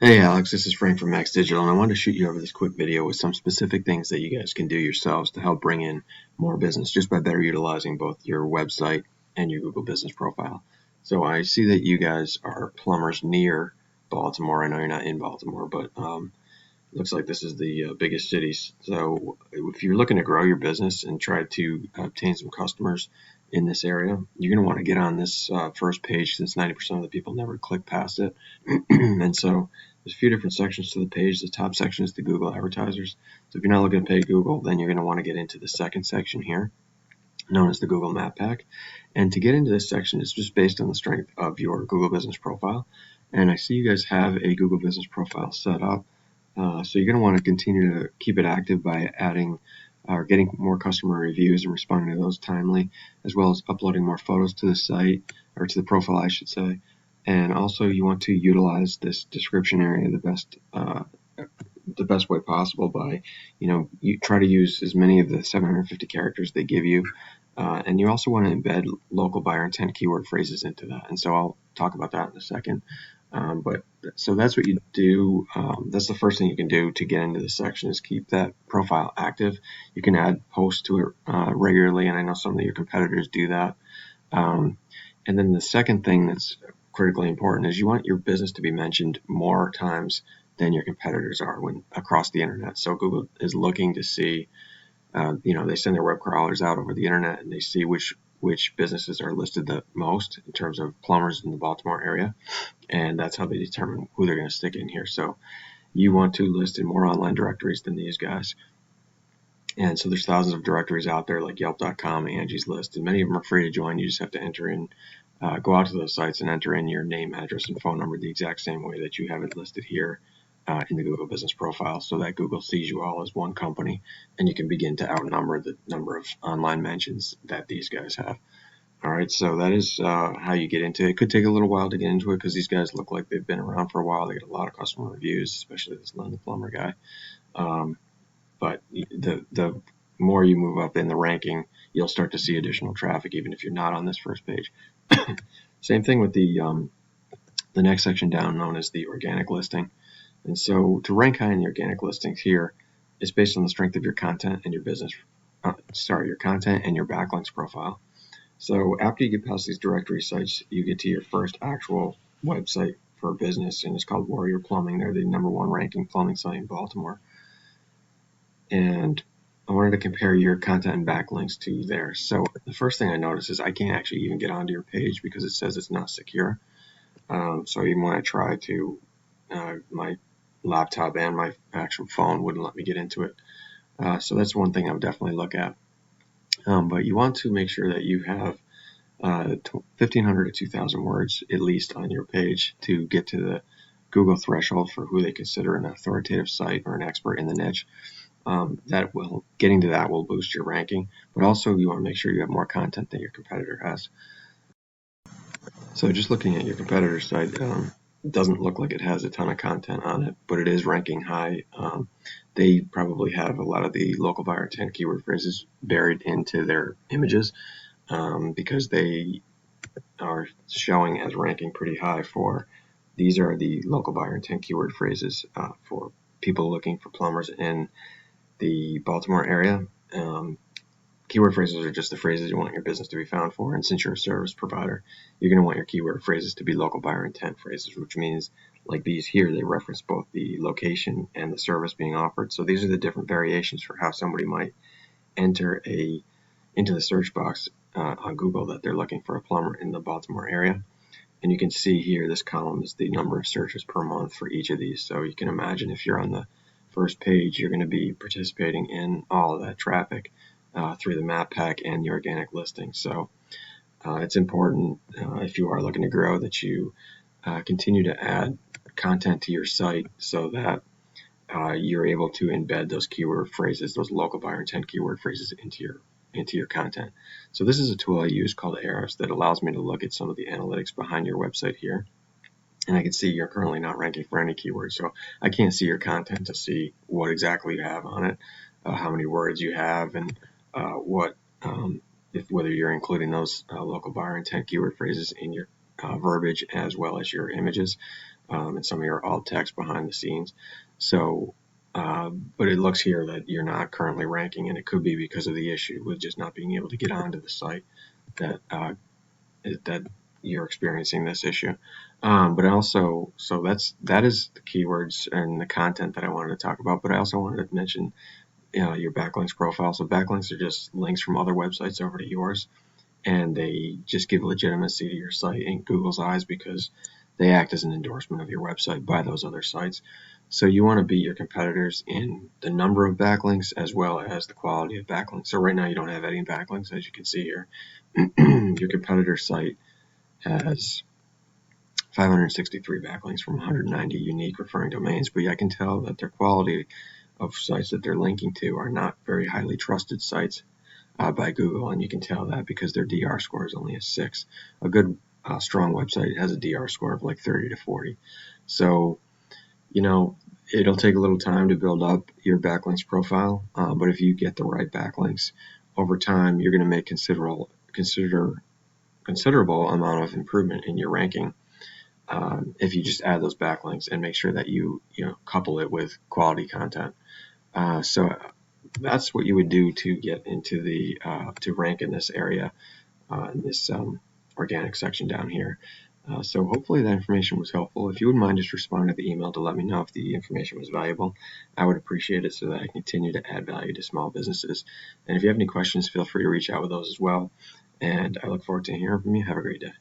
Hey Alex, this is Frank from Max Digital, and I wanted to shoot you over this quick video with some specific things that you guys can do yourselves to help bring in more business just by better utilizing both your website and your Google Business Profile. So I see that you guys are plumbers near Baltimore. I know you're not in Baltimore, but looks like this is the biggest city. So if you're looking to grow your business and try to obtain some customers in this area, you're going to want to get on this first page since 90% of the people never click past it. And so there's a few different sections to the page. The top section is the Google advertisers. So if you're not looking to pay Google, then you're going to want to get into the second section here, known as the Google Map Pack. And to get into this section, it's just based on the strength of your Google Business Profile. And I see you guys have a Google Business Profile set up. So you're going to want to continue to keep it active by adding or getting more customer reviews and responding to those timely, as well as uploading more photos to the site, or to the profile, I should say. And also you want to utilize this description area the best way possible by, you try to use as many of the 750 characters they give you. And you also want to embed local buyer intent keyword phrases into that. And so I'll talk about that in a second. So that's what you do. That's the first thing you can do to get into this section is keep that profile active. You can add posts to it regularly, and I know some of your competitors do that. And then the second thing that's critically important is you want your business to be mentioned more times than your competitors are across the internet. So Google is looking to see, they send their web crawlers out over the internet and they see which businesses are listed the most in terms of plumbers in the Baltimore area, and that's how they determine who they're going to stick in here. So you want to list in more online directories than these guys. And so there's thousands of directories out there like Yelp.com, Angie's List, and many of them are free to join. You just have to enter in, go out to those sites and enter in your name, address, and phone number the exact same way that you have it listed here in the Google Business Profile, so that Google sees you all as one company, and you can begin to outnumber the number of online mentions that these guys have. All right, so that is how you get into it. It could take a little while to get into it because these guys look like they've been around for a while. They get a lot of customer reviews, especially this Len the Plumber guy. But the more you move up in the ranking, you'll start to see additional traffic, even if you're not on this first page. Same thing with the next section down, known as the organic listing. And so to rank high in the organic listings here is based on the strength of your content and your business, your content and your backlinks profile. So after you get past these directory sites, you get to your first actual website for a business, and it's called Warrior Plumbing. They're the #1 ranking plumbing site in Baltimore. And I wanted to compare your content and backlinks to theirs. So the first thing I noticed is I can't actually even get onto your page because it says it's not secure. So even when I try to, my laptop and my actual phone wouldn't let me get into it. So that's one thing I would definitely look at. But you want to make sure that you have 1,500 to 2,000 words at least on your page to get to the Google threshold for who they consider an authoritative site or an expert in the niche. Getting to that will boost your ranking, but also you want to make sure you have more content than your competitor has. So just looking at your competitor's site, it doesn't look like it has a ton of content on it, but it is ranking high. They probably have a lot of the local buyer intent keyword phrases buried into their images because they are showing as ranking pretty high for, these are the local buyer intent keyword phrases for people looking for plumbers in the Baltimore area. Keyword phrases are just the phrases you want your business to be found for, and since you're a service provider, you're going to want your keyword phrases to be local buyer intent phrases, which means, like these here, they reference both the location and the service being offered. So these are the different variations for how somebody might enter into the search box on Google that they're looking for a plumber in the Baltimore area. And you can see here, this column is the number of searches per month for each of these. So you can imagine if you're on the first page, you're going to be participating in all of that traffic through the map pack and the organic listing. So it's important if you are looking to grow that you continue to add content to your site so that you're able to embed those keyword phrases, those local buyer intent keyword phrases into your content. So this is a tool I use called Ahrefs that allows me to look at some of the analytics behind your website here. And I can see you're currently not ranking for any keywords, so I can't see your content to see what exactly you have on it, how many words you have, and whether you're including those local buyer intent keyword phrases in your verbiage as well as your images. and some of your alt text behind the scenes. So, but it looks here that you're not currently ranking, and it could be because of the issue with just not being able to get onto the site that that you're experiencing this issue. But also, so that is the keywords and the content that I wanted to talk about. But I also wanted to mention your backlinks profile. So backlinks are just links from other websites over to yours, and they just give legitimacy to your site in Google's eyes because they act as an endorsement of your website by those other sites. So you want to beat your competitors in the number of backlinks as well as the quality of backlinks. So right now you don't have any backlinks, as you can see here. Your competitor site has 563 backlinks from 190 unique referring domains, but I can tell that their quality of sites that they're linking to are not very highly trusted sites by Google, and you can tell that because their DR score is only a 6. A good strong website has a DR score of like 30 to 40. So, it'll take a little time to build up your backlinks profile, but if you get the right backlinks over time, you're going to make considerable amount of improvement in your ranking if you just add those backlinks and make sure that you couple it with quality content. So that's what you would do to get into the to rank in this area, in this organic section down here. So hopefully that information was helpful. If you wouldn't mind just responding to the email to let me know if the information was valuable, I would appreciate it so that I can continue to add value to small businesses. And if you have any questions, feel free to reach out with those as well. And I look forward to hearing from you. Have a great day.